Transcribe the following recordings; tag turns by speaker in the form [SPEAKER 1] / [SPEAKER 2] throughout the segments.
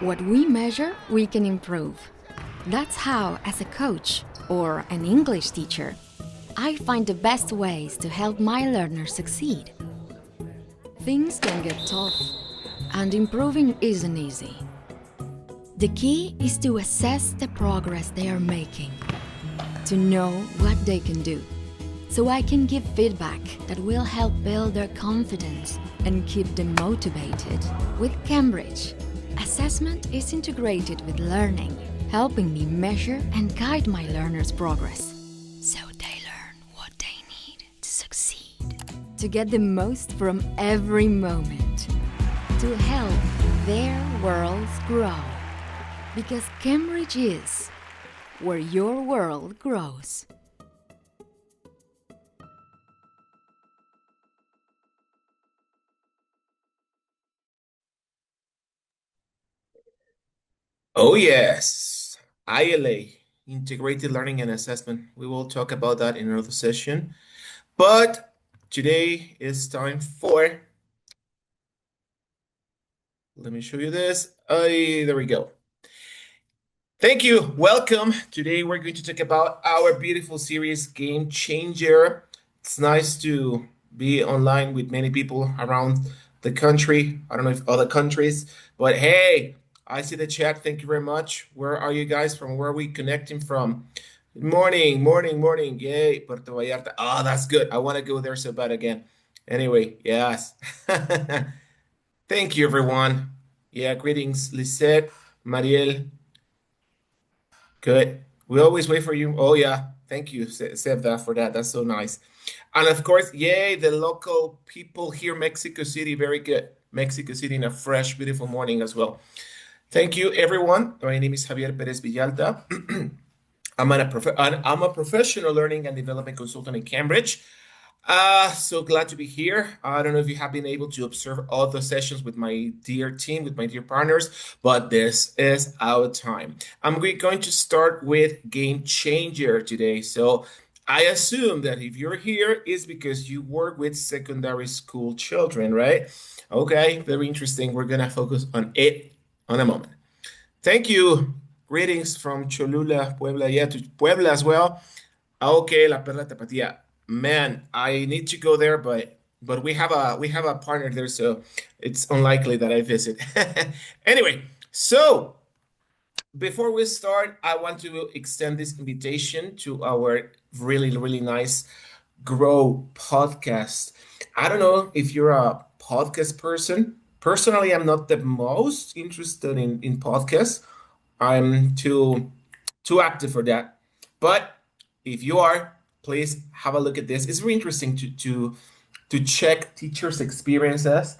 [SPEAKER 1] What we measure, we can improve. That's how, as a coach or an English teacher, I find the best ways to help my learners succeed. Things can get tough, and improving isn't easy. The key is to assess the progress they are making, to know what they can do, so I can give feedback that will help build their confidence and keep them motivated. With Cambridge, assessment is integrated with learning, helping me measure and guide my learners' progress, so they learn what they need to succeed. To get the most from every moment, to help their worlds grow. Because Cambridge is where your world grows.
[SPEAKER 2] Oh, yes. ILA, Integrated Learning and Assessment. We will talk about that in another session. But today is time for, let me show you this. There we go. Thank you. Welcome. Today we're going to talk about our beautiful series, Game Changer. It's nice to be online with many people around the country. I don't know if other countries, but hey, I see the chat. Thank you very much. Where are you guys from? Where are we connecting from? Good morning, morning, morning. Yay, Puerto Vallarta. Oh, that's good. I want to go there so bad again. Anyway, yes. Thank you, everyone. Yeah, greetings, Lisette, Mariel. Good. We always wait for you. Oh yeah. Thank you, Sevda, for that. That's so nice. And of course, yay, the local people here, Mexico City. Very good. Mexico City in a fresh, beautiful morning as well. Thank you, everyone. My name is Javier Perez Villalta. I'm a professional learning and development consultant in Cambridge. So glad to be here. I don't know if you have been able to observe all the sessions with my dear team, with my dear partners, but this is our time. I'm going to start with Game Changer today. So I assume that if you're here, it's because you work with secondary school children, right? Okay, very interesting. We're gonna focus on it on a moment. Thank you. Greetings from Cholula, Puebla. Yeah, to Puebla as well. Okay, La Perla Tapatía. Man, I need to go there, but we have a partner there, so it's unlikely that I visit. Anyway, so before we start, I want to extend this invitation to our really, really nice Grow podcast. I don't know if you're a podcast person. Personally, I'm not the most interested in podcasts. I'm too active for that. But if you are, please have a look at this. It's very interesting to check teachers' experiences,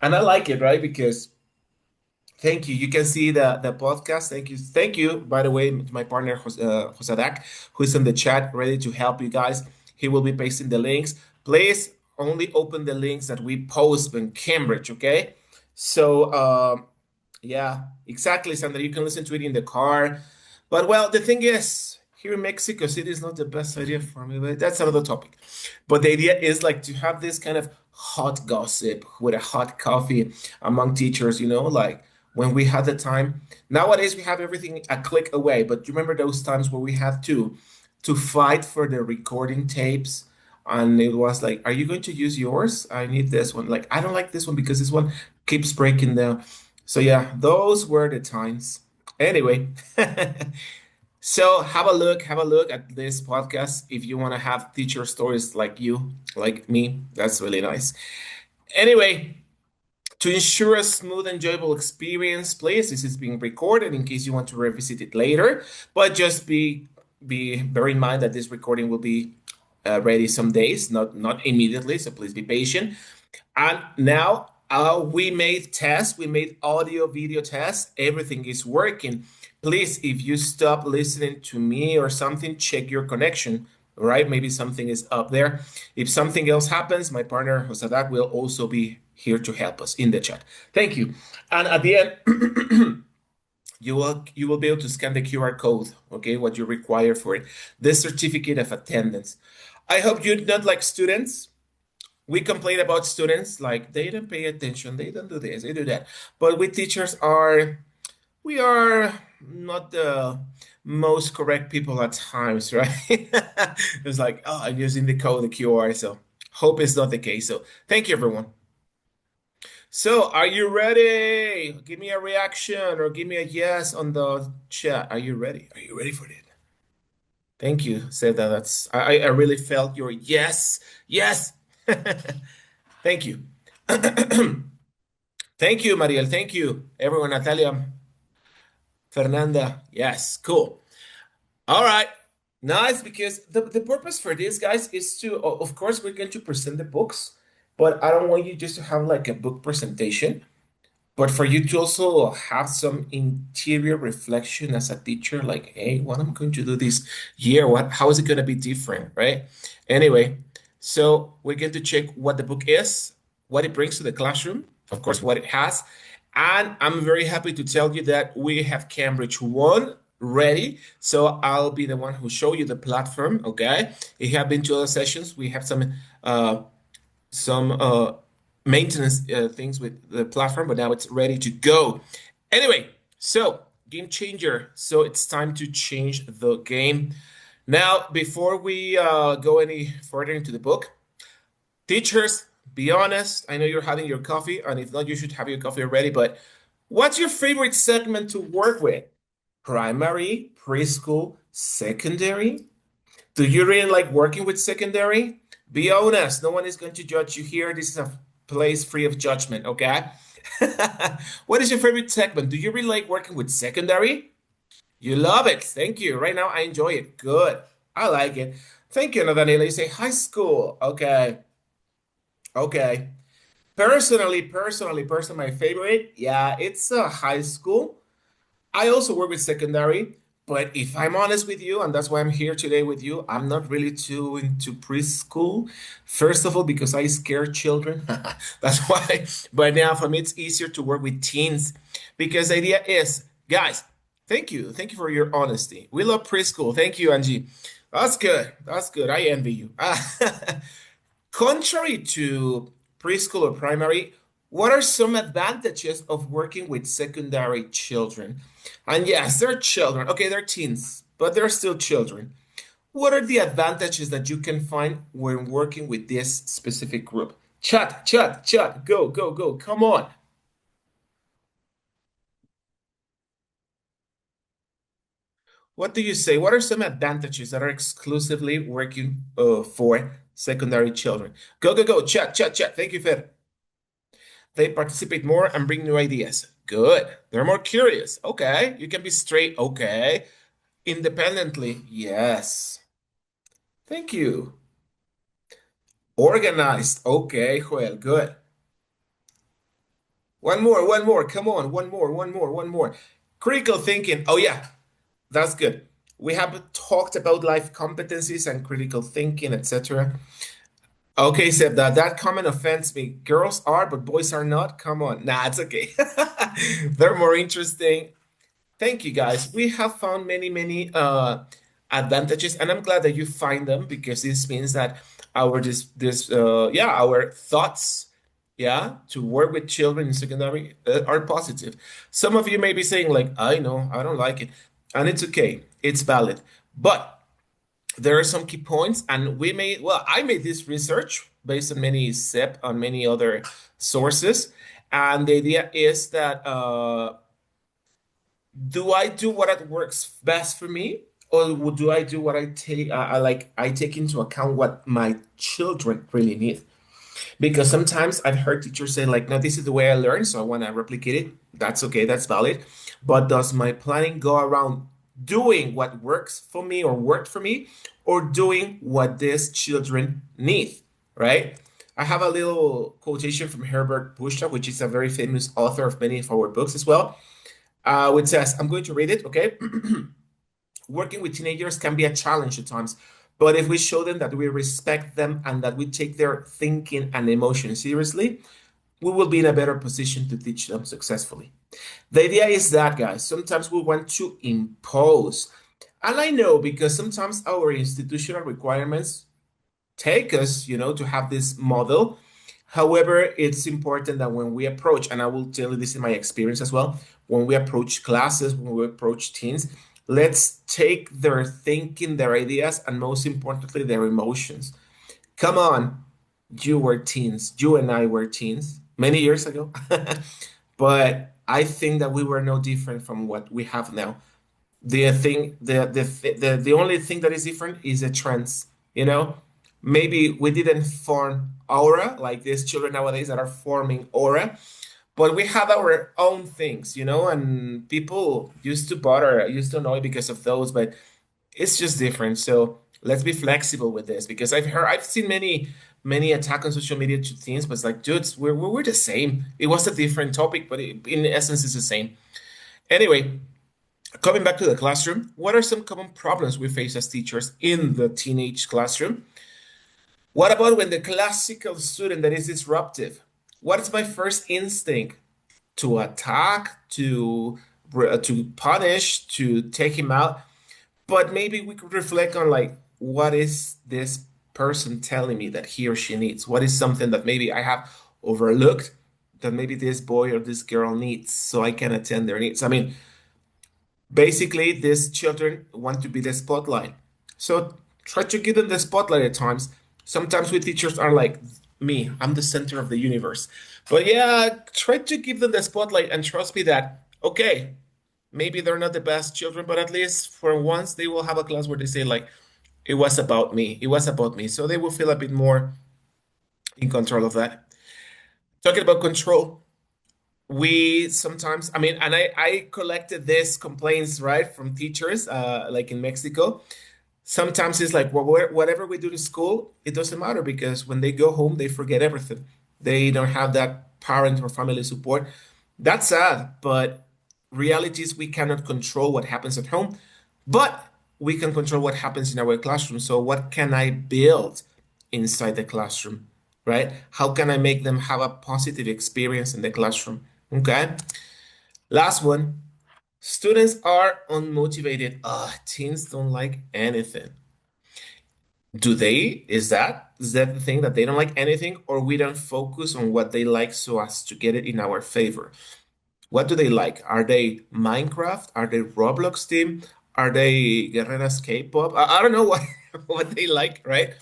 [SPEAKER 2] and I like it, right? Because thank you. You can see the podcast. Thank you. By the way, to my partner Josadak, who is in the chat, ready to help you guys. He will be pasting the links. Please only open the links that we post in Cambridge, okay? So yeah, exactly, Sandra. You can listen to it in the car. But well, the thing is, here in Mexico City is not the best idea for me, but that's another topic. But the idea is like to have this kind of hot gossip with a hot coffee among teachers, like when we had the time. Nowadays we have everything a click away, but you remember those times where we had to fight for the recording tapes? And it was like, are you going to use yours? I need this one. Like, I don't like this one because this one keeps breaking down. So yeah, those were the times. Anyway, so have a look at this podcast if you want to have teacher stories like you, like me. That's really nice. Anyway, to ensure a smooth, enjoyable experience, please, this is being recorded in case you want to revisit it later. But just bear in mind that this recording will be ready some days, not immediately. So please be patient. And now we made tests, we made audio, video tests. Everything is working. Please, if you stop listening to me or something, check your connection, right? Maybe something is up there. If something else happens, my partner Josadak will also be here to help us in the chat. Thank you. And at the end, you will be able to scan the QR code, okay, what you require for it, the certificate of attendance. I hope you're not like students. We complain about students like they don't pay attention, they don't do this, they do that. But we teachers are we are not the most correct people at times, right? It's like, oh, I'm using the code, the QR, so hope it's not the case. So thank you, everyone. So are you ready? Give me a reaction or give me a yes on the chat. Are you ready? Are you ready for it? Thank you. Said that. I really felt your yes, yes. Thank you. Thank you, Mariel. Thank you, everyone. Natalia, Fernanda. Yes, cool. All right. Nice, because the purpose for this, guys, is to, of course, we're going to present the books, but I don't want you just to have like a book presentation, but for you to also have some interior reflection as a teacher, like, hey, what am I going to do this year? How is it going to be different, right? Anyway, so we're going to check what the book is, what it brings to the classroom, of course, what it has. And I'm very happy to tell you that we have Cambridge 1 ready. So I'll be the one who show you the platform, okay? It have been 2 other sessions. We have some maintenance things with the platform, but now it's ready to go. Anyway, so game changer. So it's time to change the game. Now, before we go any further into the book, teachers, be honest. I know you're having your coffee, and if not, you should have your coffee already. But what's your favorite segment to work with? Primary, preschool, secondary? Do you really like working with secondary? Be honest. No one is going to judge you here. This is a place free of judgment, okay? What is your favorite segment? Do you really like working with secondary? You love it. Thank you. Right now, I enjoy it. Good. I like it. Thank you, Daniela. You say high school. Okay. Okay. Personally, my favorite, yeah, it's high school. I also work with secondary, but if I'm honest with you, and that's why I'm here today with you, I'm not really too into preschool. First of all, because I scare children. That's why. But now for me, it's easier to work with teens because the idea is, guys, thank you. Thank you for your honesty. We love preschool. Thank you, Angie. That's good. That's good. I envy you. Contrary to preschool or primary, what are some advantages of working with secondary children? And yes, they're children. Okay, they're teens, but they're still children. What are the advantages that you can find when working with this specific group? Chat, chat, chat. Go, go, go. Come on. What do you say? What are some advantages that are exclusively working for secondary children? Go, go, go. Chat, chat, chat. Thank you, Fer. They participate more and bring new ideas. Good. They're more curious. Okay. You can be straight. Okay. Independently. Yes. Thank you. Organized. Okay, Joel. Good. One more, one more. Come on. One more, one more, one more. Critical thinking. Oh, yeah. That's good. We have talked about life competencies and critical thinking, etc. Okay, Seb, that comment offends me. Girls are, but boys are not. Come on. Nah, it's okay. They're more interesting. Thank you, guys. We have found many advantages, and I'm glad that you find them because this means that our our thoughts, yeah, to work with children in secondary are positive. Some of you may be saying like, I know, I don't like it, and it's okay, it's valid. But there are some key points, and I made this research based on many SEP, on many other sources, and the idea is that do I do what works best for me, or do I do what I take? I take into account what my children really need. Because sometimes I've heard teachers say like, "No, this is the way I learn, so I want to replicate it." That's okay, that's valid. But does my planning go around doing what works for me or worked for me, or doing what these children need? Right? I have a little quotation from Herbert Bushra, which is a very famous author of many of our books as well, which says, I'm going to read it, okay? Working with teenagers can be a challenge at times, but if we show them that we respect them and that we take their thinking and emotions seriously, we will be in a better position to teach them successfully. The idea is that, guys, sometimes we want to impose. And I know because sometimes our institutional requirements take us, to have this model. However, it's important that when we approach, and I will tell you this in my experience as well, when we approach classes, when we approach teens, let's take their thinking, their ideas, and most importantly, their emotions. Come on, you were teens. You and I were teens many years ago. But I think that we were no different from what we have now. The only thing that is different is the trends, you know? Maybe we didn't form aura like these children nowadays that are forming aura, but we had our own things, and people used to annoy because of those, but it's just different. So let's be flexible with this because I've seen many attack on social media to teens, but it's like, dudes, we're the same. It was a different topic, but in essence, it's the same. Anyway, coming back to the classroom, what are some common problems we face as teachers in the teenage classroom? What about when the classical student that is disruptive? What is my first instinct? To attack, to punish, to take him out? But maybe we could reflect on like, what is this person telling me that he or she needs? What is something that maybe I have overlooked that maybe this boy or this girl needs so I can attend their needs? I mean, basically, these children want to be the spotlight. So try to give them the spotlight at times. Sometimes we teachers are like, me, I'm the center of the universe. But yeah, try to give them the spotlight and trust me that, okay, maybe they're not the best children, but at least for once they will have a class where they say, like, it was about me. It was about me. So they will feel a bit more in control of that. Talking about control, we sometimes, I mean, and I collected this complaints, right, from teachers, like in Mexico. Sometimes it's like, well, whatever we do in school, it doesn't matter because when they go home, they forget everything. They don't have that parent or family support. That's sad, but reality is we cannot control what happens at home, but we can control what happens in our classroom. So what can I build inside the classroom, right? How can I make them have a positive experience in the classroom? Okay. Last one. Students are unmotivated. Teens don't like anything. Is that the thing that they don't like anything, or we don't focus on what they like so as to get it in our favor? What do they like? Are they Minecraft? Are they Roblox team? Are they Guerreras K-pop? I don't know what what they like, right?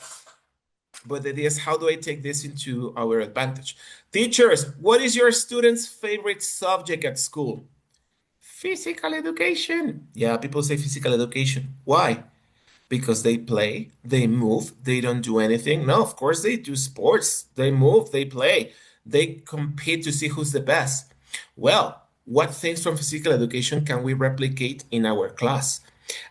[SPEAKER 2] But the idea is, how do I take this into our advantage? Teachers, what is your student's favorite subject at school? Physical education. Yeah, people say physical education. Why? Because they play, they move, they don't do anything. No, of course they do sports. They move, they play, they compete to see who's the best. Well, what things from physical education can we replicate in our class?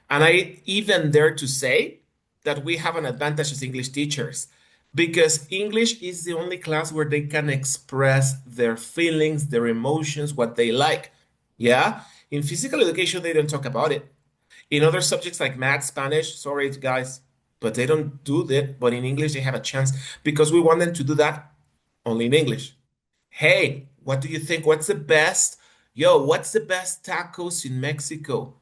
[SPEAKER 2] And I even dare to say that we have an advantage as English teachers because English is the only class where they can express their feelings, their emotions, what they like. Yeah? In physical education, they don't talk about it. In other subjects like math, Spanish, sorry guys, but they don't do that. But in English, they have a chance because we want them to do that only in English. Hey, what do you think? What's the best? Yo, what's the best tacos in Mexico?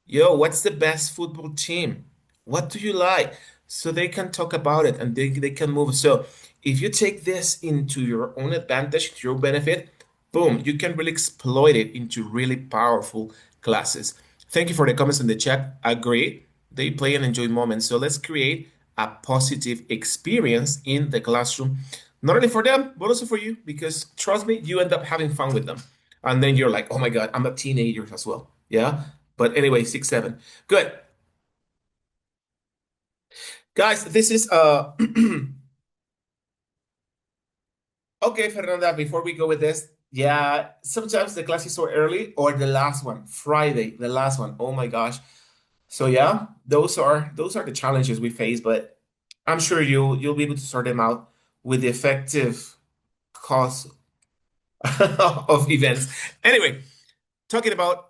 [SPEAKER 2] Yo, what's the best football team? What do you like? So they can talk about it and they can move. So if you take this into your own advantage, to your benefit, boom, you can really exploit it into really powerful classes. Thank you for the comments in the chat. Agree. They play and enjoy moments. So let's create a positive experience in the classroom, not only for them, but also for you, because trust me, you end up having fun with them. And then you're like, oh my God, I'm a teenager as well. Yeah. But anyway, 6, 7. Good. Guys, this is okay, Fernanda, before we go with this, yeah, sometimes the class is so early or the last one, Friday, the last one. Oh my gosh. So yeah, those are the challenges we face, but I'm sure you'll be able to sort them out with the effective cause of events. Anyway, talking about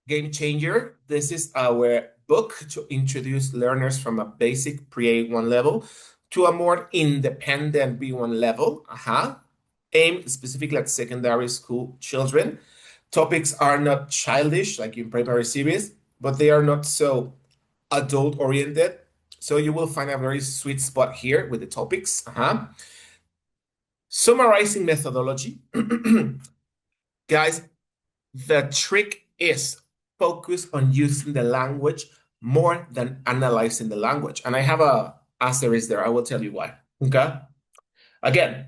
[SPEAKER 2] Game Changer, this is our book to introduce learners from a basic pre-A1 level to a more independent B1 level, aimed specifically at secondary school children. Topics are not childish like in primary series, but they are not so adult oriented. So you will find a very sweet spot here with the topics. Summarizing methodology. Guys, the trick is focus on using the language more than analyzing the language. And I have a asterisk there. I will tell you why. Okay. Again,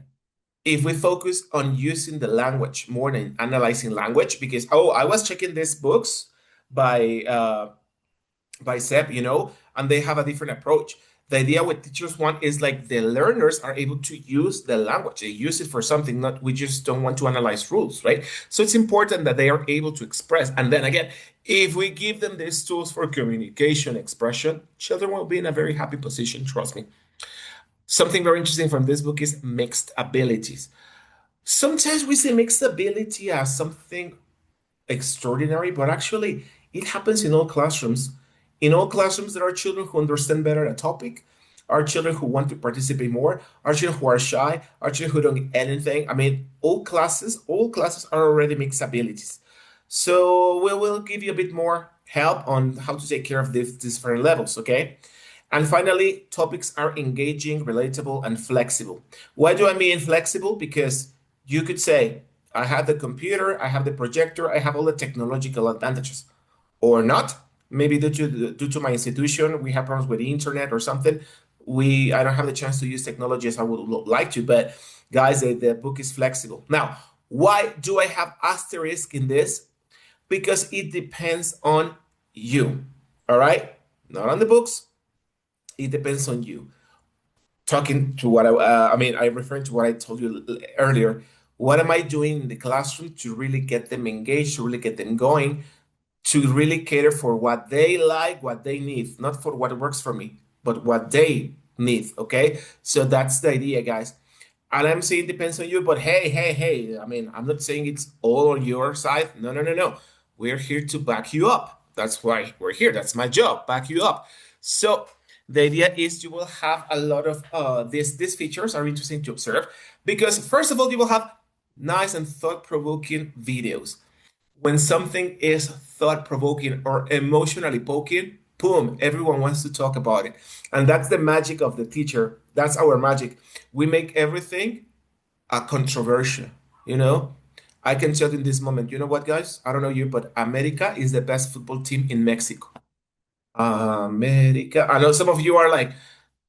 [SPEAKER 2] if we focus on using the language more than analyzing language, because I was checking these books by Seb, and they have a different approach. The idea with Teachers One is like the learners are able to use the language. They use it for something, not we just don't want to analyze rules, right? So it's important that they are able to express. And then again, if we give them these tools for communication, expression, children will be in a very happy position, trust me. Something very interesting from this book is mixed abilities. Sometimes we see mixed ability as something extraordinary, but actually it happens in all classrooms. In all classrooms, there are children who understand better a topic, are children who want to participate more, are children who are shy, are children who don't get anything. I mean, all classes are already mixed abilities. So we will give you a bit more help on how to take care of these different levels, okay? And finally, topics are engaging, relatable, and flexible. Why do I mean flexible? Because you could say, I have the computer, I have the projector, I have all the technological advantages, or not. Maybe due to my institution, we have problems with the internet or something. I don't have the chance to use technology as I would like to, but guys, the book is flexible. Now, why do I have asterisk in this? Because it depends on you, all right? Not on the books. It depends on you. Talking to what I'm referring to what I told you earlier. What am I doing in the classroom to really get them engaged, to really get them going, to really cater for what they like, what they need, not for what works for me, but what they need, okay? So that's the idea, guys. And I'm saying it depends on you, but hey, I mean, I'm not saying it's all on your side. No, no, no, no. We're here to back you up. That's why we're here. That's my job, back you up. So the idea is you will have a lot of these features are interesting to observe because first of all, you will have nice and thought-provoking videos. When something is thought-provoking or emotionally poking, boom, everyone wants to talk about it. And that's the magic of the teacher. That's our magic. We make everything a controversial, you know? I can tell you in this moment, you know what, guys? I don't know you, but America is the best football team in Mexico. America. I know some of you are like,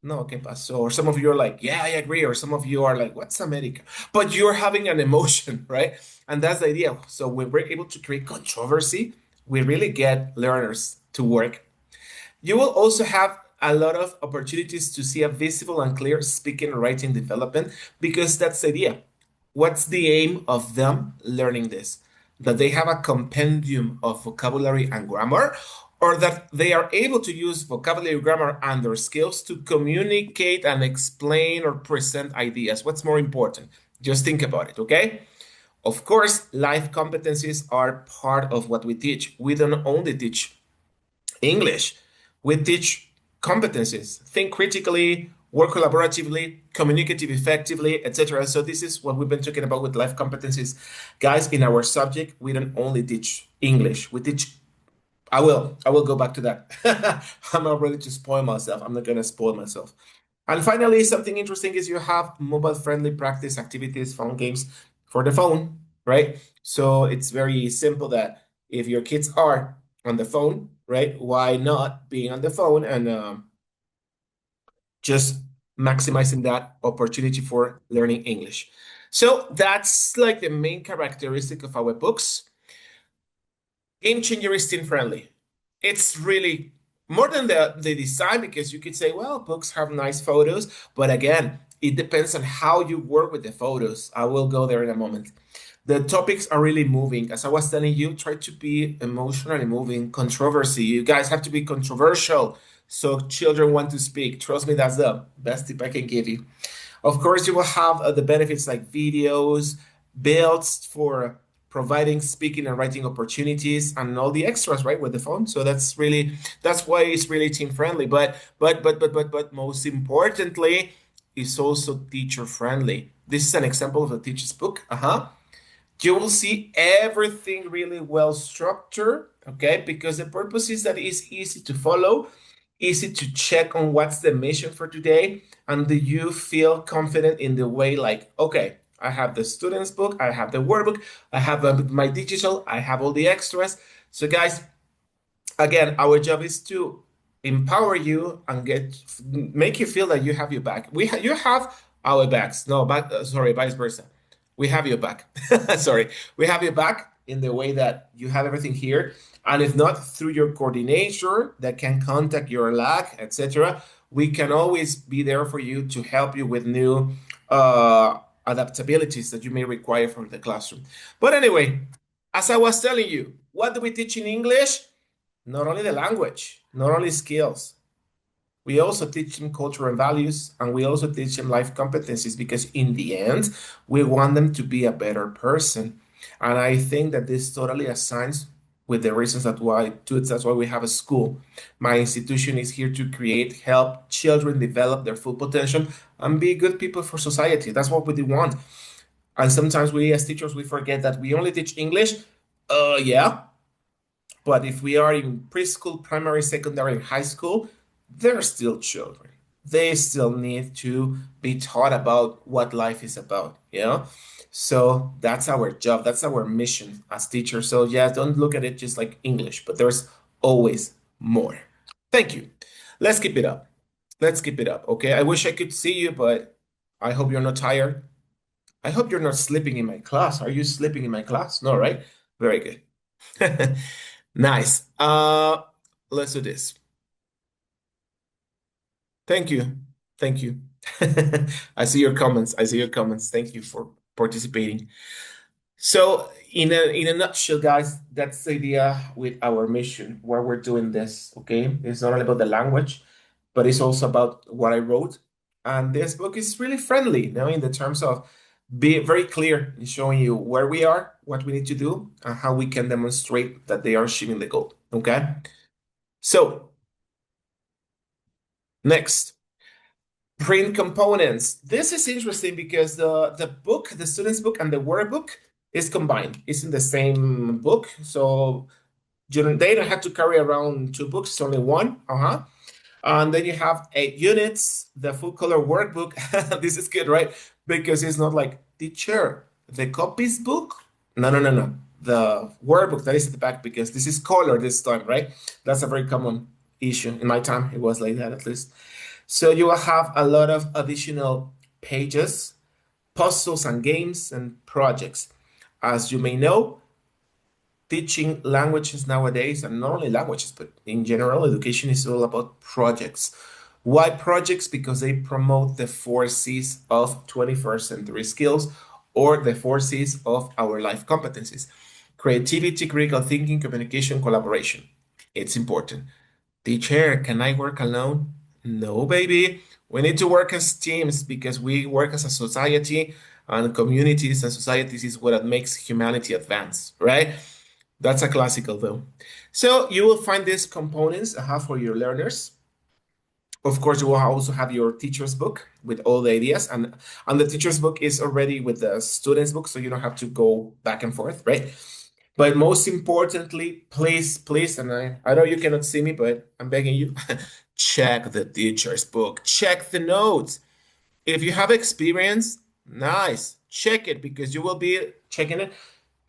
[SPEAKER 2] no, ¿qué pasó? Or some of you are like, yeah, I agree. Or some of you are like, what's America? But you're having an emotion, right? And that's the idea. So when we're able to create controversy, we really get learners to work. You will also have a lot of opportunities to see a visible and clear speaking and writing development because that's the idea. What's the aim of them learning this? That they have a compendium of vocabulary and grammar, or that they are able to use vocabulary, grammar, and their skills to communicate and explain or present ideas. What's more important? Just think about it, okay? Of course, life competencies are part of what we teach. We don't only teach English, we teach competencies. Think critically, work collaboratively, communicative effectively, etc. So this is what we've been talking about with life competencies. Guys, in our subject, we don't only teach English, we teach I will go back to that. I'm not ready to spoil myself. I'm not going to spoil myself. And finally, something interesting is you have mobile-friendly practice activities, phone games for the phone, right? So it's very simple that if your kids are on the phone, right, why not being on the phone and just maximizing that opportunity for learning English. So that's like the main characteristic of our books. Game Changer is teen friendly. It's really more than the design because you could say, well, books have nice photos, but again, it depends on how you work with the photos. I will go there in a moment. The topics are really moving. As I was telling you, try to be emotionally moving, controversy. You guys have to be controversial so children want to speak. Trust me, that's the best tip I can give you. Of course, you will have the benefits like videos, builds for providing speaking and writing opportunities and all the extras, right, with the phone. So that's why it's really team friendly. But most importantly, it's also teacher friendly. This is an example of a teacher's book. You will see everything really well structured, okay? Because the purpose is that it's easy to follow, easy to check on what's the mission for today, and do you feel confident in the way like, okay, I have the student's book, I have the workbook, I have my digital, I have all the extras. So guys, again, our job is to empower you and make you feel that you have your back. You have our backs. No, sorry, vice versa. We have your back. Sorry, we have your back in the way that you have everything here, and if not through your coordinator that can contact your LAC, etc., we can always be there for you to help you with new adaptabilities that you may require from the classroom. But anyway, as I was telling you, what do we teach in English? Not only the language, not only skills. We also teach them culture and values, and we also teach them life competencies because in the end, we want them to be a better person. And I think that this totally assigns with the reasons that's why we have a school. My institution is here to help children develop their full potential and be good people for society. That's what we want. And sometimes we as teachers, we forget that we only teach English. Yeah, but if we are in preschool, primary, secondary, and high school, they're still children. They still need to be taught about what life is about, you know? So that's our job. That's our mission as teachers. So yeah, don't look at it just like English, but there's always more. Thank you. Let's keep it up. Let's keep it up. Okay. I wish I could see you, but I hope you're not tired. I hope you're not sleeping in my class. Are you sleeping in my class? No, right? Very good. Nice. Let's do this. Thank you. Thank you. I see your comments. I see your comments. Thank you for participating. So, in a nutshell, guys, that's the idea with our mission, where we're doing this, okay? It's not only about the language, but it's also about what I wrote. And this book is really friendly, you know, in the terms of being very clear in showing you where we are, what we need to do, and how we can demonstrate that they are achieving the goal, okay? So, next. Print components. This is interesting because the student's book and the workbook is combined. It's in the same book. So they don't have to carry around two books, it's only one. And then you have 8 units, the full color workbook. This is good, right? Because it's not like teacher, the copies book. No, no, no, no. The workbook that is at the back because this is color this time, right? That's a very common issue. In my time, it was like that at least. So you will have a lot of additional pages, puzzles and games and projects. As you may know, teaching languages nowadays, and not only languages, but in general, education is all about projects. Why projects? Because they promote the 4 C's of 21st century skills or the 4 C's of our life competencies. Creativity, critical thinking, communication, collaboration. It's important. Teacher, can I work alone? No, baby. We need to work as teams because we work as a society, and communities and societies is what makes humanity advance, right? That's a classical though. So you will find these components for your learners. Of course, you will also have your teacher's book with all the ideas, and the teacher's book is already with the student's book, so you don't have to go back and forth, right? But most importantly, please, and I know you cannot see me, but I'm begging you, check the teacher's book, check the notes. If you have experience, nice, check it because you will be checking it.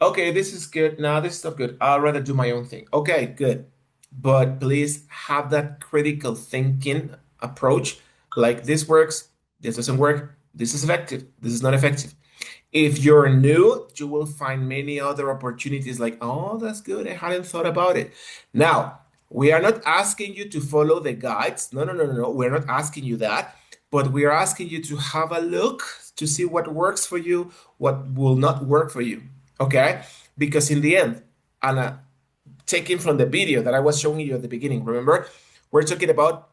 [SPEAKER 2] Okay, this is good. Now this is not good. I'd rather do my own thing. Okay, good. But please have that critical thinking approach. Like this works, this doesn't work, this is effective, this is not effective. If you're new, you will find many other opportunities like, oh, that's good. I hadn't thought about it. Now, we are not asking you to follow the guides. No, no, no, no, no. We're not asking you that. But we are asking you to have a look to see what works for you, what will not work for you. Okay? Because in the end, and taking from the video that I was showing you at the beginning, remember? We're talking about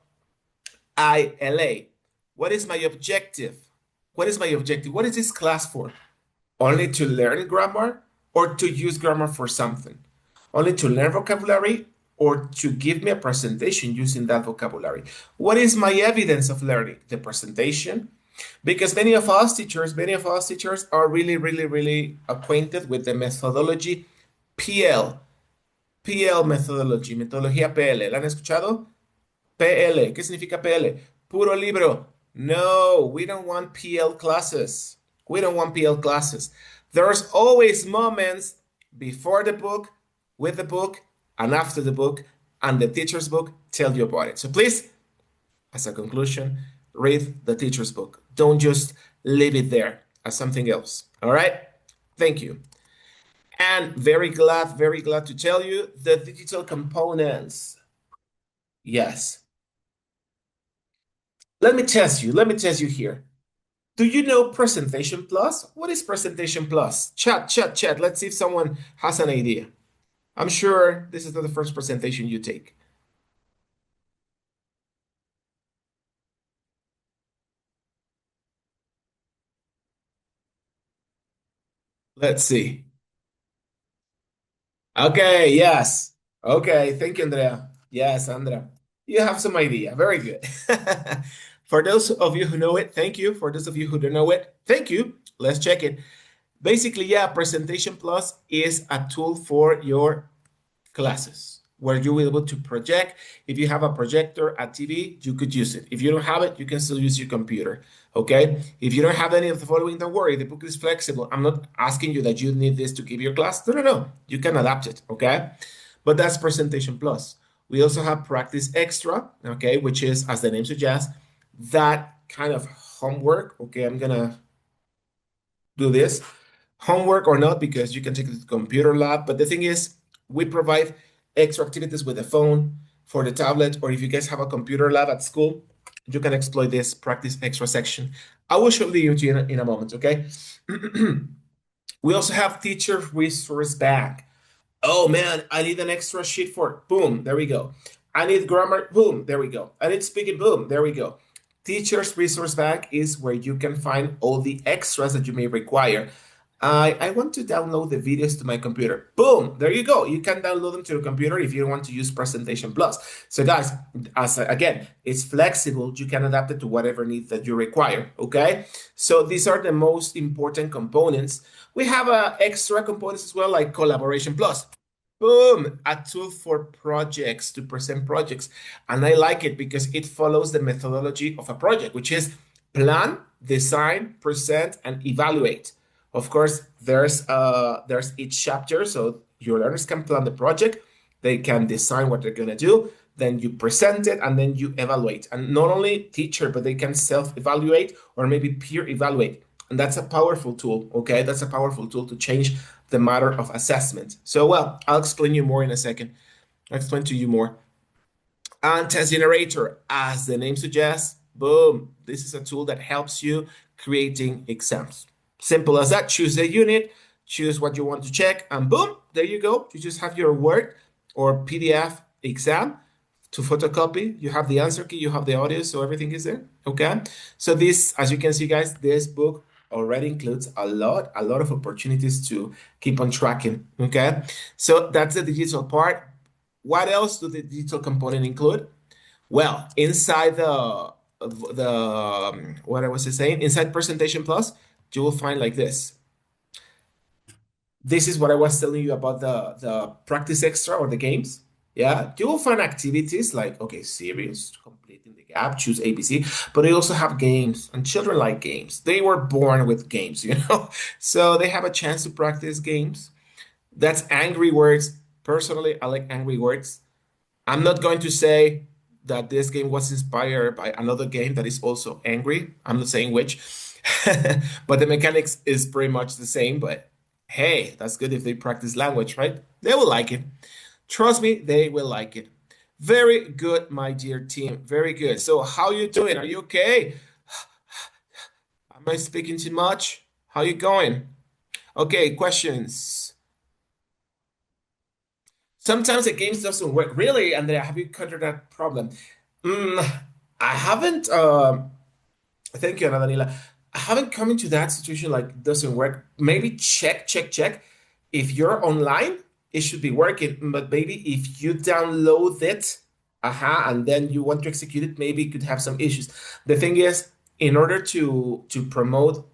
[SPEAKER 2] ILA. What is my objective? What is my objective? What is this class for? Only to learn grammar or to use grammar for something? Only to learn vocabulary or to give me a presentation using that vocabulary? What is my evidence of learning? The presentation? Because many of us teachers are really, really, really acquainted with the methodology PL. PL methodology, metodología PL. ¿La han escuchado? PL. ¿Qué significa PL? Puro libro. No, we don't want PL classes. We don't want PL classes. There's always moments before the book, with the book, and after the book, and the teacher's book tell you about it. So please, as a conclusion, read the teacher's book. Don't just leave it there as something else. All right? Thank you. And very glad to tell you the digital components. Yes. Let me test you here. Do you know Presentation Plus? What is Presentation Plus? Chat. Let's see if someone has an idea. I'm sure this is not the first presentation you take. Let's see. Okay, yes. Okay, thank you, Andrea. Yes, Andrea. You have some idea. Very good. For those of you who know it, thank you. For those of you who don't know it, thank you. Let's check it. Basically, yeah, Presentation Plus is a tool for your classes where you will be able to project. If you have a projector, a TV, you could use it. If you don't have it, you can still use your computer. Okay. If you don't have any of the following, don't worry. The book is flexible. I'm not asking you that you need this to give your class. No. You can adapt it. Okay. But that's Presentation Plus. We also have Practice Extra. Okay. Which is, as the name suggests, that kind of homework. Okay. I'm going to do this homework or not because you can take it to the computer lab. But the thing is, we provide extra activities with the phone for the tablet, or if you guys have a computer lab at school, you can exploit this Practice Extra section. I will show you in a moment, okay? We also have Teacher Resource Bank. Oh man, I need an extra sheet for, boom, there we go. I need grammar, boom, there we go. I need speaking, boom, there we go. Teacher's Resource Bank is where you can find all the extras that you may require. I want to download the videos to my computer. Boom, there you go. You can download them to your computer if you don't want to use Presentation Plus. So guys, again, it's flexible. You can adapt it to whatever needs that you require, okay? So these are the most important components. We have extra components as well, like Collaboration Plus. Boom, a tool for projects, to present projects. And I like it because it follows the methodology of a project, which is plan, design, present, and evaluate. Of course, there's each chapter, so your learners can plan the project, they can design what they're gonna do, then you present it, and then you evaluate. And not only teacher, but they can self-evaluate or maybe peer evaluate. And that's a powerful tool, okay? That's a powerful tool to change the matter of assessment. So, well, I'll explain you more in a second. I'll explain to you more. And Test Generator, as the name suggests, boom, this is a tool that helps you creating exams. Simple as that. Choose the unit, choose what you want to check, and boom, there you go. You just have your Word or PDF exam to photocopy. You have the answer key, you have the audio, so everything is there. Okay. So this, as you can see, guys, this book already includes a lot of opportunities to keep on tracking. Okay. So that's the digital part. What else do the digital component include? Well, inside what I was saying, inside Presentation Plus, you will find like this. This is what I was telling you about the Practice Extra or the games. Yeah, you will find activities like, okay, series, completing the gap, choose ABC, but they also have games, and children like games. They were born with games, you know? So they have a chance to practice games. That's Angry Words. Personally, I like Angry Words. I'm not going to say that this game was inspired by another game that is also angry. I'm not saying which, but the mechanics is pretty much the same. But hey, that's good if they practice language, right? They will like it. Trust me, they will like it. Very good, my dear team. Very good. So how you doing? Are you okay? Am I speaking too much? How you going? Okay, questions. Sometimes the games doesn't work. Really, Andrea, have you encountered that problem? I haven't. Thank you, Ana Daniela. I haven't come into that situation like doesn't work. Maybe check. If you're online, it should be working. But maybe if you download it, and then you want to execute it, maybe it could have some issues. The thing is, in order to promote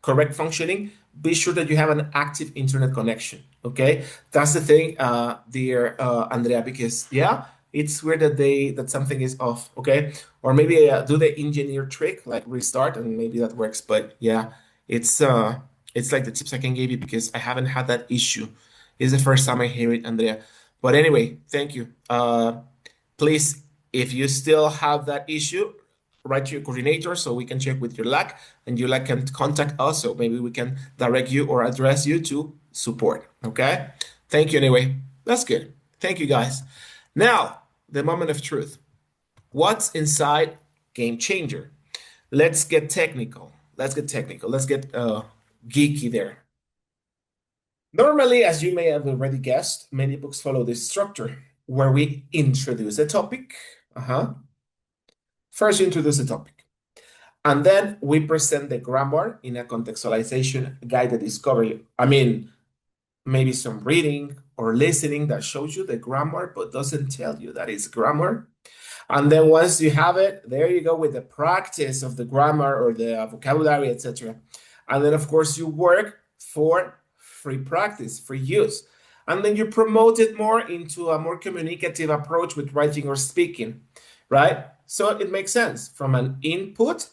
[SPEAKER 2] correct functioning, be sure that you have an active internet connection. Okay, that's the thing, dear Andrea, because yeah, it's weird that something is off. Okay, or maybe do the engineer trick like restart and maybe that works. But yeah, It's uh it's like the tips I can give you because I haven't had that issue. It's the first time I hear it, Andrea. But anyway, thank you. Please, if you still have that issue, write to your coordinator so we can check with your LAC and your LAC can contact us so maybe we can direct you or address you to support. Okay? Thank you anyway. That's good. Thank you guys. Now, the moment of truth. What's inside Game Changer? Let's get technical. Let's get technical. Let's get geeky there. Normally, as you may have already guessed, many books follow this structure where we introduce a topic. First, you introduce the topic. And then we present the grammar in a contextualization guided discovery. I mean, maybe some reading or listening that shows you the grammar, but doesn't tell you that it's grammar. And then once you have it, there you go with the practice of the grammar or the vocabulary, etc. And then, of course, you work for free practice, free use. And then you promote it more into a more communicative approach with writing or speaking, right? So it makes sense from an input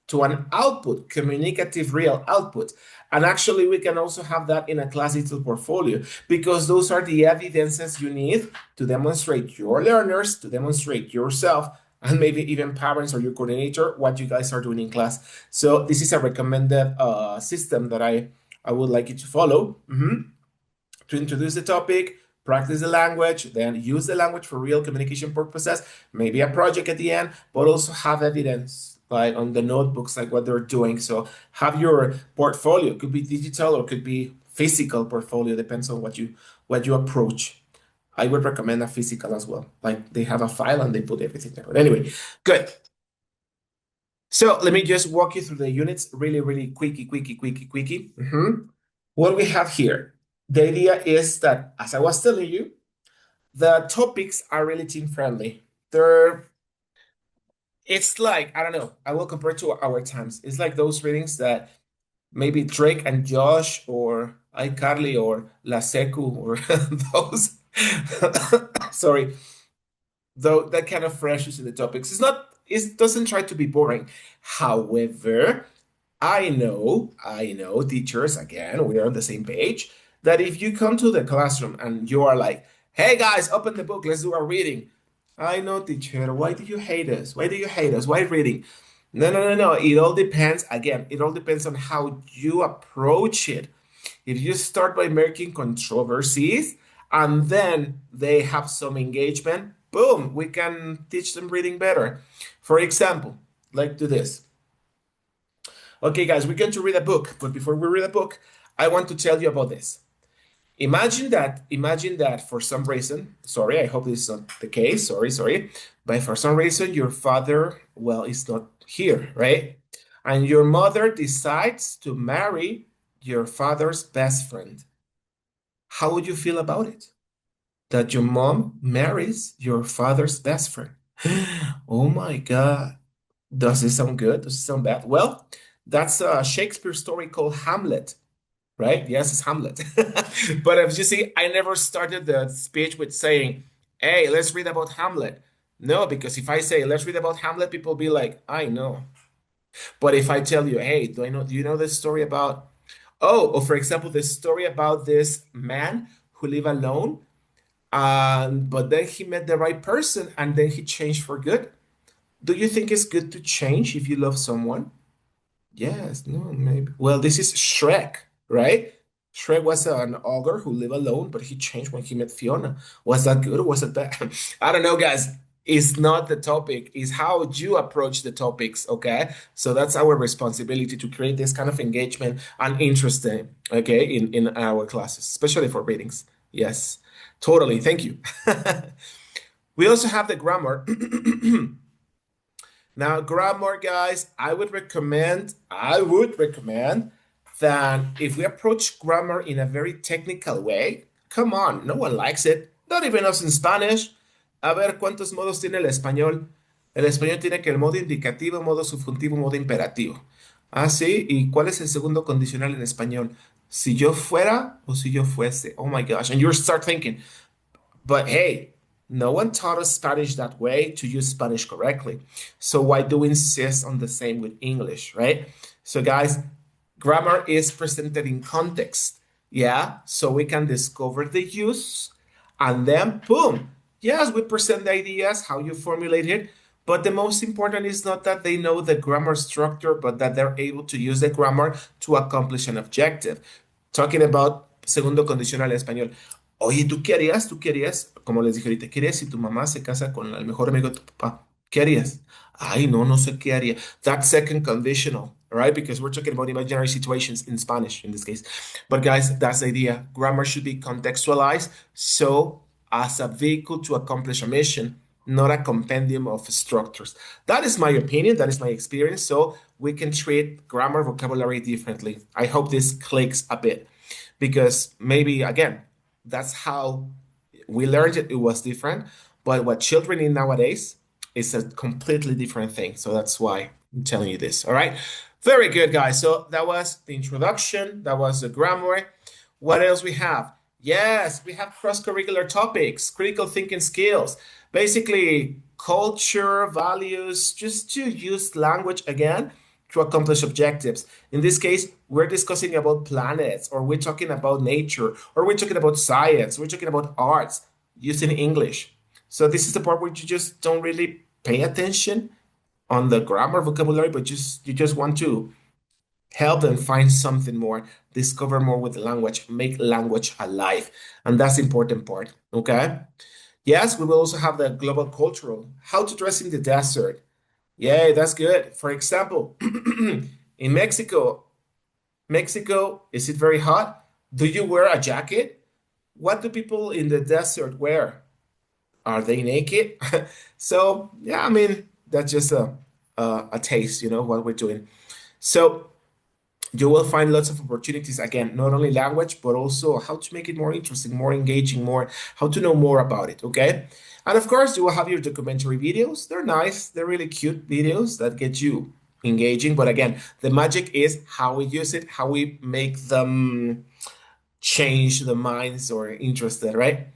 [SPEAKER 2] to an output, communicative real output. And actually, we can also have that in a class digital portfolio because those are the evidences you need to demonstrate your learners, to demonstrate yourself, and maybe even parents or your coordinator what you guys are doing in class. So this is a recommended system that I would like you to follow. To introduce the topic, practice the language, then use the language for real communication purposes, maybe a project at the end, but also have evidence like on the notebooks, like what they're doing. So have your portfolio, could be digital or could be physical portfolio, depends on what you approach. I would recommend a physical as well. Like they have a file and they put everything there. But anyway, good. So let me just walk you through the units really, really quickie. What we have here, the idea is that, as I was telling you, the topics are really team friendly. It's like, I don't know, I will compare to our times. It's like those readings that maybe Drake and Josh or iCarly or La Secu or those, sorry, though that kind of freshes in the topics. It doesn't try to be boring. However, I know, teachers, again, we are on the same page, that if you come to the classroom and you are like, hey guys, open the book, let's do a reading. I know, teacher, why do you hate us? Why do you hate us? Why reading? No. It all depends. Again, it all depends on how you approach it. If you start by making controversies and then they have some engagement, boom, we can teach them reading better. For example, like do this. Okay, guys, we're going to read a book, but before we read a book, I want to tell you about this. Imagine that for some reason, sorry, I hope this is not the case, sorry, but for some reason your father, well, is not here, right? And your mother decides to marry your father's best friend. How would you feel about it? That your mom marries your father's best friend. Oh my God. Does it sound good? Does it sound bad? Well, that's a Shakespeare story called Hamlet, right? Yes, it's Hamlet. But as you see, I never started the speech with saying, hey, let's read about Hamlet. No, because if I say, let's read about Hamlet, people will be like, I know. But if I tell you, hey, do you know this story about, or for example, the story about this man who lived alone, but then he met the right person and then he changed for good. Do you think it's good to change if you love someone? Yes, no, maybe. Well, this is Shrek, right? Shrek was an ogre who lived alone, but he changed when he met Fiona. Was that good or was it bad? I don't know, guys. It's not the topic, it's how you approach the topics, okay? So that's our responsibility to create this kind of engagement and interest, okay, in our classes, especially for readings. Yes, totally. Thank you. We also have the grammar. Now, grammar, guys, I would recommend that if we approach grammar in a very technical way, come on, no one likes it, not even us in Spanish. A ver, ¿cuántos modos tiene el español? El español tiene que el modo indicativo, modo subjuntivo, modo imperativo. Ah, sí, ¿y cuál es el segundo condicional en español? Si yo fuera o si yo fuese. Oh my gosh, and you start thinking, but hey, no one taught us Spanish that way to use Spanish correctly. So why do we insist on the same with English, right? So guys, Grammar is presented in context. Yeah, so we can discover the use and then boom. Yes, we present the ideas, how you formulate it, but the most important is not that they know the grammar structure, but that they're able to use the grammar to accomplish an objective. Talking about segundo condicional en español. Oye, ¿tú qué harías? Como les dije ahorita, ¿qué harías si tu mamá se casa con el mejor amigo de tu papá? ¿Qué harías? Ay, no, no sé qué haría. That's second conditional, right? Because we're talking about imaginary situations in Spanish in this case. But guys, that's the idea. Grammar should be contextualized. So as a vehicle to accomplish a mission, not a compendium of structures. That is my opinion. That is my experience. So we can treat grammar vocabulary differently. I hope this clicks a bit because maybe, again, that's how we learned it. It was different. But what children need nowadays is a completely different thing. So that's why I'm telling you this. All right. Very good, guys. So that was the introduction. That was the grammar. What else we have? Yes, we have cross-curricular topics, critical thinking skills, basically culture, values, just to use language again to accomplish objectives. In this case, we're discussing about planets, or we're talking about nature, or we're talking about science, we're talking about arts using English. So this is the part where you just don't really pay attention on the grammar vocabulary, but you just want to help them find something more, discover more with the language, make language alive. And that's the important part, okay? Yes, we will also have the global cultural, how to dress in the desert. Yeah, that's good. For example, in Mexico, is it very hot? Do you wear a jacket? What do people in the desert wear? Are they naked? So, yeah, I mean, that's just a taste, what we're doing. So you will find lots of opportunities again, not only language, but also how to make it more interesting, more engaging, more how to know more about it. Okay. And of course, you will have your documentary videos. They're nice, they're really cute videos that get you engaging. But again, the magic is how we use it, how we make them change the minds or interested, right?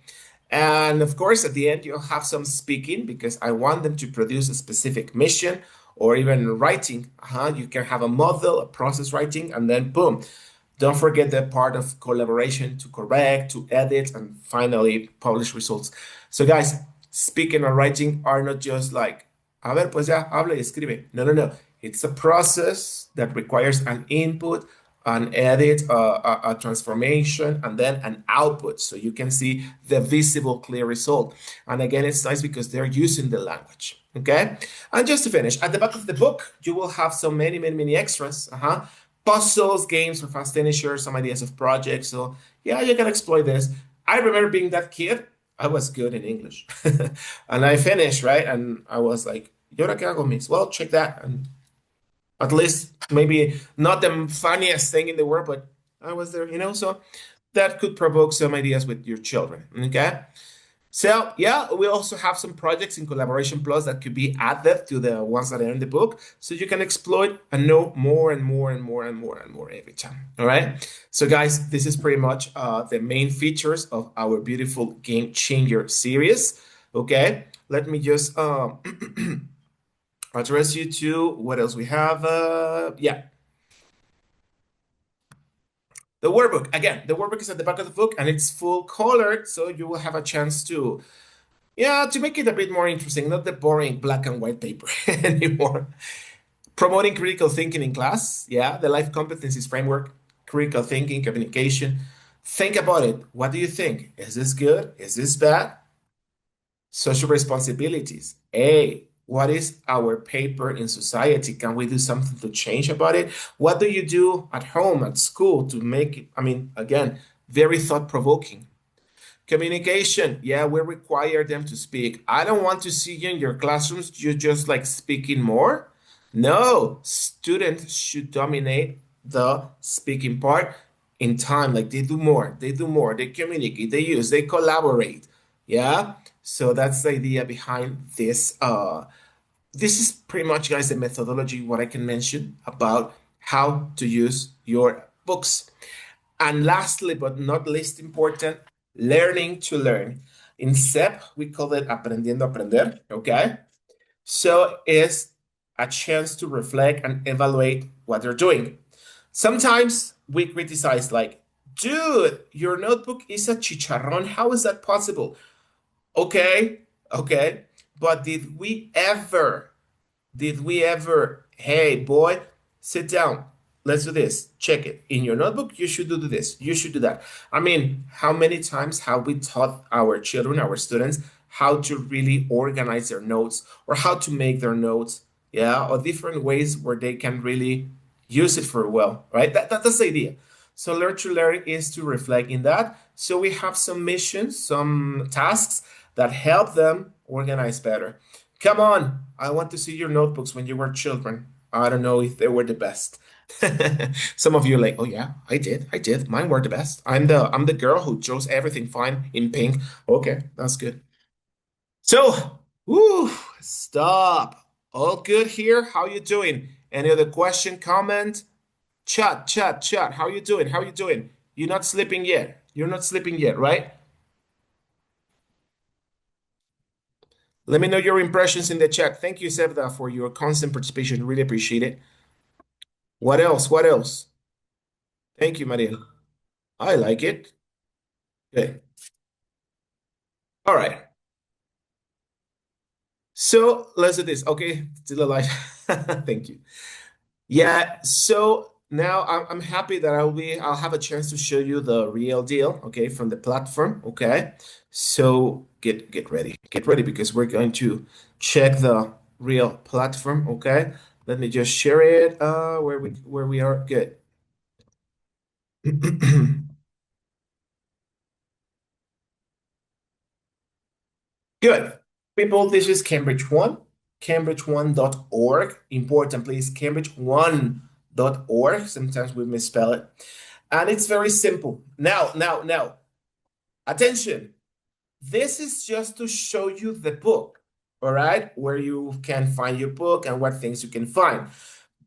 [SPEAKER 2] And of course, at the end, you'll have some speaking because I want them to produce a specific mission or even writing. You can have a model, a process writing, and then boom. Don't forget the part of collaboration to correct, to edit, and finally publish results. So guys, speaking and writing are not just like, a ver, pues ya, habla y escribe. No, no, no. It's a process that requires an input, an edit, a transformation, and then an output. So you can see the visible, clear result. And again, it's nice because they're using the language. Okay. And just to finish, at the back of the book, you will have so many extras. Puzzles, games for fast finishers, some ideas of projects. So yeah, you can exploit this. I remember being that kid. I was good in English. And I finished, right? And I was like, ¿y ahora qué hago, miss? Well, check that. And at least maybe not the funniest thing in the world, but I was there. So that could provoke some ideas with your children. Okay. So yeah, we also have some projects in Collaboration Plus that could be added to the ones that are in the book, so you can exploit and know more and more and more and more and more every time. All right. So guys, this is pretty much the main features of our beautiful Game Changer series. Okay. Let me just address you to what else we have. Yeah. The workbook. Again, the workbook is at the back of the book and it's full colored, so you will have a chance to make it a bit more interesting, not the boring black and white paper anymore. Promoting critical thinking in class. Yeah, the life competencies framework, critical thinking, communication. Think about it. What do you think? Is this good? Is this bad? Social responsibilities. A, what is our paper in society? Can we do something to change about it? What do you do at home, at school to make it, again, very thought-provoking. Communication. Yeah, we require them to speak. I don't want to see you in your classrooms, you're just like speaking more. No, students should dominate the speaking part in time. Like they do more, they communicate, they use, they collaborate. Yeah. So that's the idea behind this. This is pretty much, guys, the methodology, what I can mention about how to use your books. And lastly, but not least important, learning to learn. In CEP, we call it Aprendiendo a Aprender, okay? So it's a chance to reflect and evaluate what they're doing. Sometimes we criticize, like, dude, your notebook is a chicharrón. How is that possible? Okay, okay. But did we ever, hey, boy, sit down. Let's do this. Check it. In your notebook, you should do this. You should do that. I mean, how many times have we taught our children, our students, how to really organize their notes or how to make their notes? Yeah, or different ways where they can really use it for well, right? That's the idea. So learn to learn is to reflect in that. So we have some missions, some tasks that help them organize better. Come on, I want to see your notebooks when you were children. I don't know if they were the best. Some of you are like, oh yeah, I did. Mine were the best. I'm the girl who chose everything fine in pink. Okay, that's good. So, woo, stop. All good here? How you doing? Any other question, comment? Chat. How you doing? How you doing? You're not sleeping yet. You're not sleeping yet, right? Let me know your impressions in the chat. Thank you, Sevda, for your constant participation. Really appreciate it. What else? What else? Thank you, Maria. I like it. Good. All right. So let's do this. Okay, still alive. Thank you. Yeah, so now I'm happy that I'll have a chance to show you the real deal, okay, from the platform, okay? So get ready. Get ready because we're going to check the real platform, okay? Let me just share it where we are. Good. Good. People, this is Cambridge One, cambridgeone.org. Important, please, cambridgeone.org. Sometimes we misspell it. And it's very simple. Now, attention. This is just to show you the book, all right? Where you can find your book and what things you can find.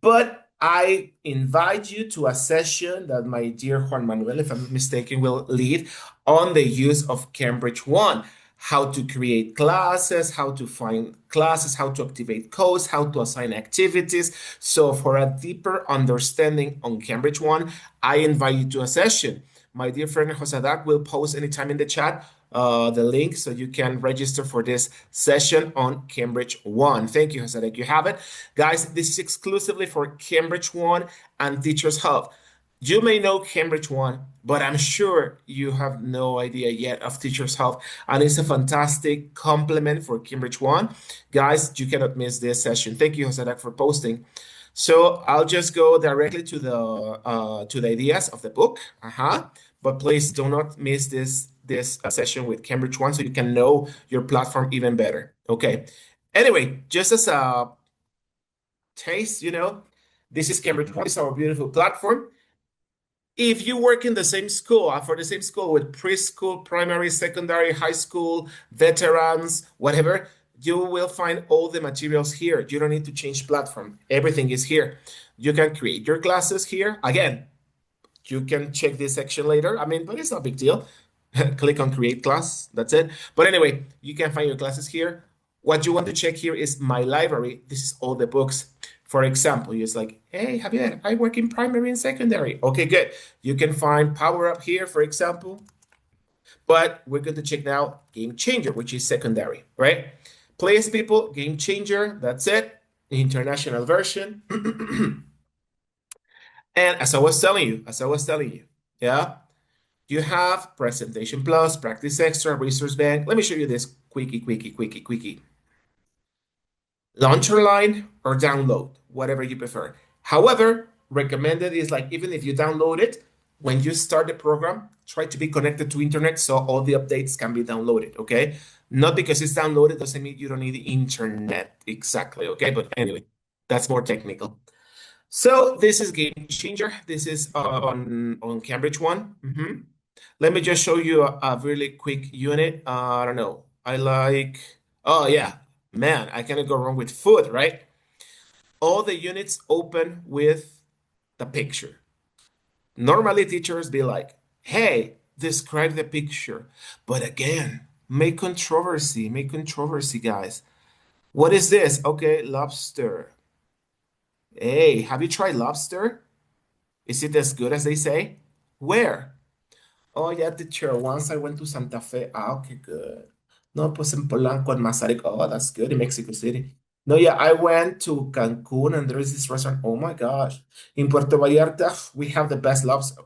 [SPEAKER 2] But I invite you to a session that my dear Juan Manuel, if I'm not mistaken, will lead on the use of Cambridge One, how to create classes, how to find classes, how to activate codes, how to assign activities. So for a deeper understanding on Cambridge One, I invite you to a session. My dear friend Josadak will post anytime in the chat the link so you can register for this session on Cambridge One. Thank you, Josadak. You have it. Guys, this is exclusively for Cambridge One and Teachers Hub. You may know Cambridge One, but I'm sure you have no idea yet of Teachers Hub, and it's a fantastic complement for Cambridge One. Guys, you cannot miss this session. Thank you, Josadak, for posting. So I'll just go directly to the ideas of the book. But please do not miss this session with Cambridge One so you can know your platform even better. Okay. Anyway, just as a taste, this is Cambridge One. It's our beautiful platform. If you work in the same school, for the same school with preschool, primary, secondary, high school, veterans, whatever, you will find all the materials here. You don't need to change platform. Everything is here. You can create your classes here. Again, you can check this section later. I mean, but it's not a big deal. Click on create class. That's it. But anyway, you can find your classes here. What you want to check here is my library. This is all the books. For example, it's like, hey, Javier, I work in primary and secondary. Okay, good. You can find Power Up here, for example. But we're going to check now Game Changer, which is secondary, right? Please, people, Game Changer. That's it. International version. And as I was telling you, yeah, you have Presentation Plus, Practice Extra, Resource Bank. Let me show you this quickie. Launcher line or download, whatever you prefer. However, recommended is like even if you download it, when you start the program, try to be connected to internet so all the updates can be downloaded, okay? Not because it's downloaded doesn't mean you don't need the internet exactly, okay? But anyway, that's more technical. So this is Game Changer. This is on Cambridge One. Let me just show you a really quick unit. I don't know. Oh yeah, man, I cannot go wrong with food, right? All the units open with the picture. Normally teachers be like, hey, describe the picture. But again, make controversy, guys. What is this? Okay, lobster. Hey, have you tried lobster? Is it as good as they say? Where? Oh, yeah, teacher. Once I went to Santa Fe. Ah, okay, good. No, pues en Polanco and Mazarik. Oh, that's good in Mexico City. No, yeah, I went to Cancun and there is this restaurant. Oh my gosh. In Puerto Vallarta, we have the best lobster.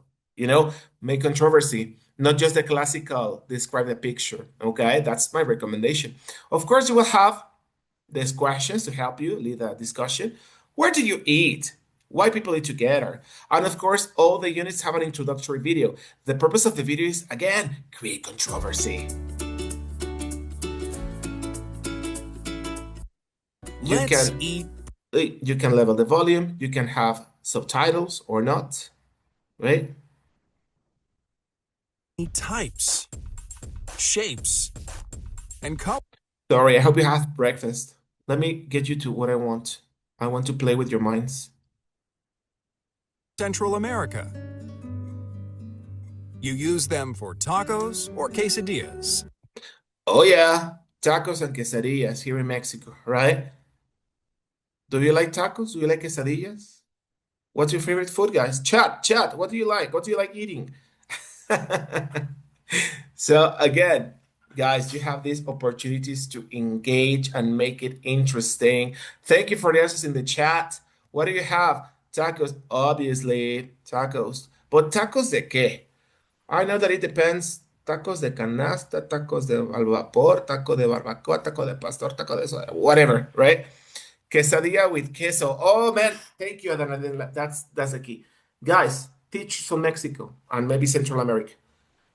[SPEAKER 2] Make controversy, not just the classical describe the picture. Okay, that's my recommendation. Of course, you will have these questions to help you lead a discussion. Where do you eat? Why people eat together? And of course, all the units have an introductory video. The purpose of the video is, again, create controversy.
[SPEAKER 3] Let's eat.
[SPEAKER 2] You can level the volume. You can have subtitles or not, right?
[SPEAKER 3] Types, shapes, and colors.
[SPEAKER 2] Sorry, I hope you have breakfast. Let me get you to what I want. I want to play with your minds.
[SPEAKER 3] Central America. You use them for tacos or quesadillas.
[SPEAKER 2] Oh yeah, tacos and quesadillas here in Mexico, right? Do you like tacos? Do you like quesadillas? What's your favorite food, guys? Chat. What do you like? What do you like eating? So again, guys, you have these opportunities to engage and make it interesting. Thank you for the answers in the chat. What do you have? Tacos, obviously, tacos. But tacos de qué? I know that it depends. Tacos de canasta, tacos de al vapor, taco de barbacoa, taco de pastor, taco de eso, whatever, right? Quesadilla with queso. Oh man, thank you, Adana. That's the key. Guys, teach from Mexico and maybe Central America.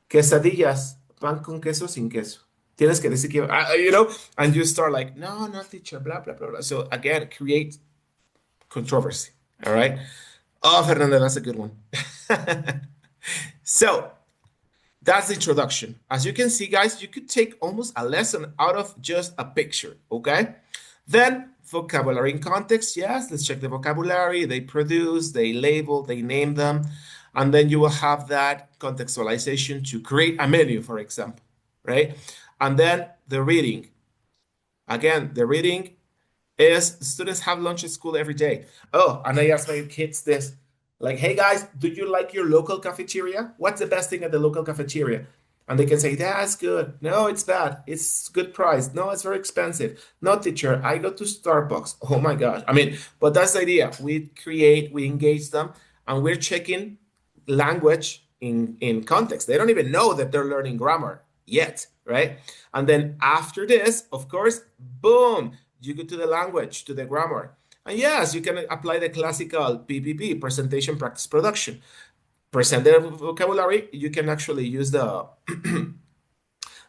[SPEAKER 2] Quesadillas, pan con queso, sin queso. Tienes que decir que, and you start like, no, teacher, blah, blah, blah, blah. So again, create controversy. All right. Oh, Fernanda, that's a good one. So that's the introduction. As you can see, guys, you could take almost a lesson out of just a picture. Okay. Then vocabulary in context. Yes, let's check the vocabulary. They produce, they label, they name them. And then you will have that contextualization to create a menu, for example, right? And then the reading. Again, the reading is students have lunch at school every day. Oh, and I ask my kids this, like, hey guys, do you like your local cafeteria? What's the best thing at the local cafeteria? And they can say, that's good. No, it's bad. It's good price. No, it's very expensive. No, teacher, I go to Starbucks. Oh my gosh. I mean, but that's the idea. We engage them, and we're checking language in context. They don't even know that they're learning grammar yet, right? And then after this, of course, boom, you go to the language, to the grammar. And yes, you can apply the classical PPP, presentation, practice, production. Present the vocabulary, you can actually use the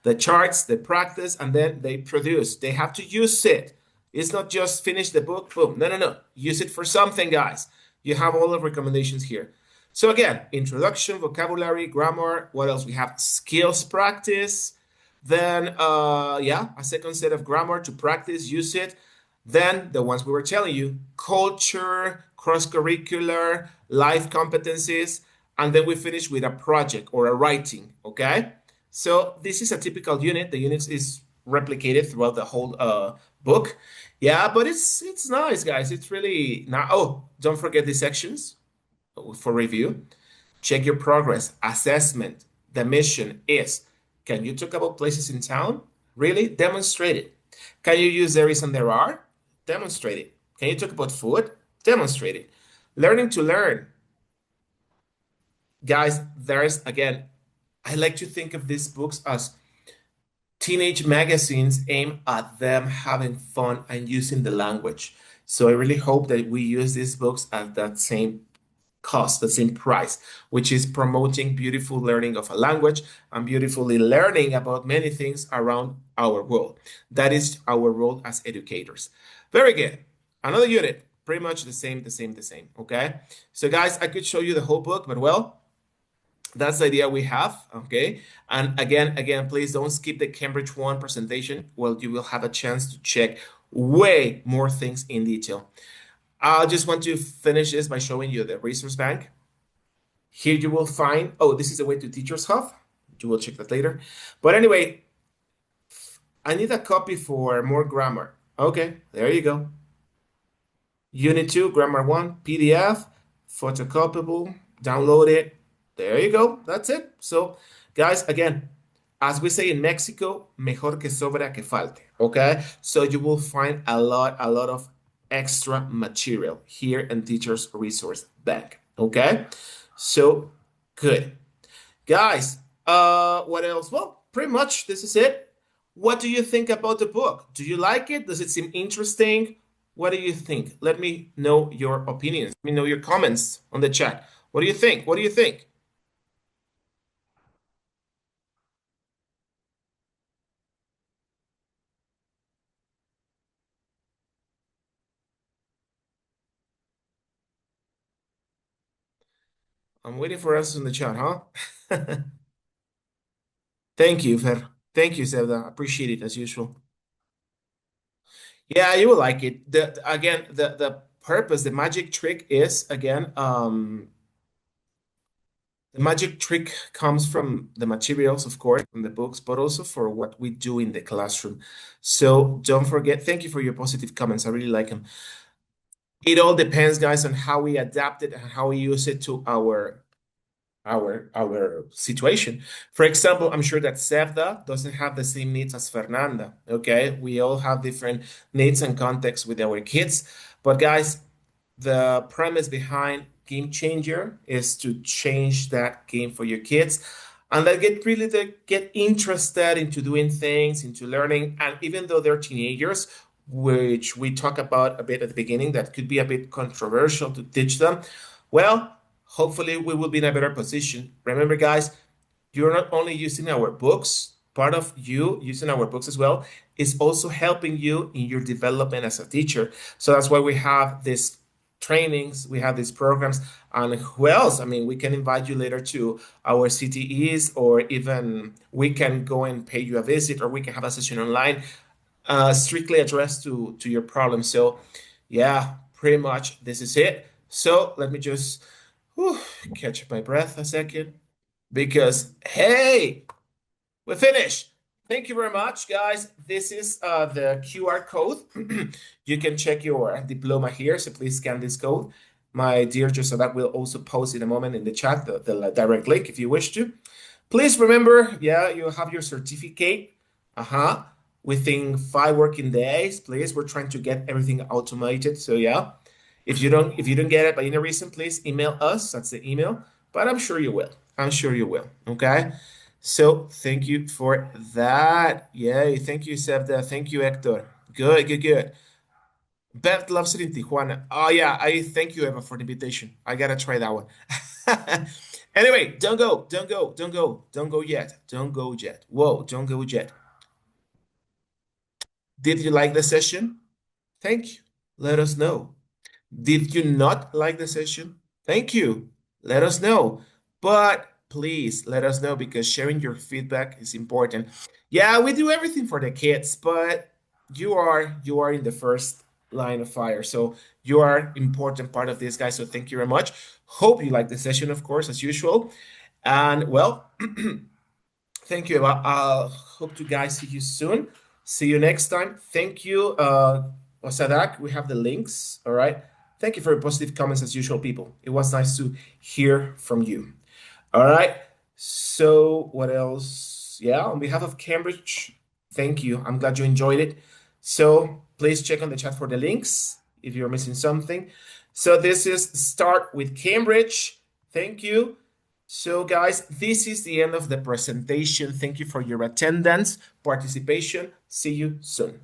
[SPEAKER 2] the charts, the practice, and then they produce. They have to use it. It's not just finish the book, boom. No. Use it for something, guys. You have all the recommendations here. So again, introduction, vocabulary, grammar. What else? We have skills practice. Then, a second set of grammar to practice, use it. Then the ones we were telling you, culture, cross-curricular, life competencies. And then we finish with a project or a writing, okay? So this is a typical unit. The unit is replicated throughout the whole book. Yeah, but it's nice, guys. It's really not. Oh, don't forget the sections for review. Check your progress, assessment. The mission is, can you talk about places in town? Really? Demonstrate it. Can you use there is and there are? Demonstrate it. Can you talk about food? Demonstrate it. Learning to learn. Guys, again, I like to think of these books as teenage magazines aimed at them having fun and using the language. So I really hope that we use these books at that same cost, the same price, which is promoting beautiful learning of a language and beautifully learning about many things around our world. That is our role as educators. Very good. Another unit, pretty much the same. Okay. So guys, I could show you the whole book, but well, that's the idea we have, okay? And again, please don't skip the Cambridge 1 presentation. Well, you will have a chance to check way more things in detail. I just want to finish this by showing you the resource bank. Here you will find, this is the way to Teachers Hub. You will check that later. But anyway, I need a copy for more grammar. Okay, there you go. Unit 2, Grammar 1, PDF, photocopyable. download it. There you go. That's it. So, guys, again, as we say in Mexico, mejor que sobra que falte. Okay? So you will find a lot of extra material here in Teachers Resource Bank. Okay? So, good. Guys, what else? Well, pretty much this is it. What do you think about the book? Do you like it? Does it seem interesting? What do you think? Let me know your opinions. Let me know your comments on the chat. What do you think? What do you think? I'm waiting for answers in the chat, huh? Thank you, Fer. Thank you, Zelda. Appreciate it as usual. Yeah, you will like it. The purpose, the magic trick is again, the magic trick comes from the materials, of course, from the books, but also for what we do in the classroom. So don't forget, thank you for your positive comments. I really like them. It all depends, guys, on how we adapt it and how we use it to our situation. For example, I'm sure that Sevda doesn't have the same needs as Fernanda. Okay, we all have different needs and contexts with our kids. But guys, the premise behind Game Changer is to change that game for your kids and they get interested into doing things, into learning. And even though they're teenagers, which we talk about a bit at the beginning, that could be a bit controversial to teach them. Well, hopefully we will be in a better position. Remember, guys, you're not only using our books, part of you using our books as well is also helping you in your development as a teacher. So that's why we have these trainings, we have these programs, and who else? I mean, we can invite you later to our CTEs, or even we can go and pay you a visit, or we can have a session online strictly addressed to your problem. So yeah, pretty much this is it. So let me just catch my breath a second, because hey, we're finished. Thank you very much, guys. This is the QR code. You can check your diploma here, so please scan this code. My dear Josadak will also post in a moment in the chat the direct link if you wish to. Please remember, yeah, you have your certificate. Within 5 working days, please. We're trying to get everything automated. So yeah, if you don't get it by any reason, please email us. That's the email. But I'm sure you will. I'm sure you will. Okay. So thank you for that. Yay. Thank you, Sevda. Thank you, Hector. Good. Bert loves it in Tijuana. Oh yeah, I thank you, Eva, for the invitation. I gotta try that one. Anyway, don't go yet. Don't go yet. Whoa, don't go yet. Did you like the session? Thank you. Let us know. Did you not like the session? Thank you. Let us know. But please let us know, because sharing your feedback is important. Yeah, we do everything for the kids, but you are in the first line of fire. So you are important part of this, guys. So thank you very much. Hope you like the session, of course, as usual. And well, thank you, Eva. Hope to guys see you soon. See you next time. Thank you, Osadak. We have the links. All right. Thank you for your positive comments as usual, people. It was nice to hear from you. All right. So what else? Yeah, on behalf of Cambridge, thank you. I'm glad you enjoyed it. So please check on the chat for the links if you're missing something. So this is Start with Cambridge. Thank you. So guys, this is the end of the presentation. Thank you for your attendance, participation. See you soon.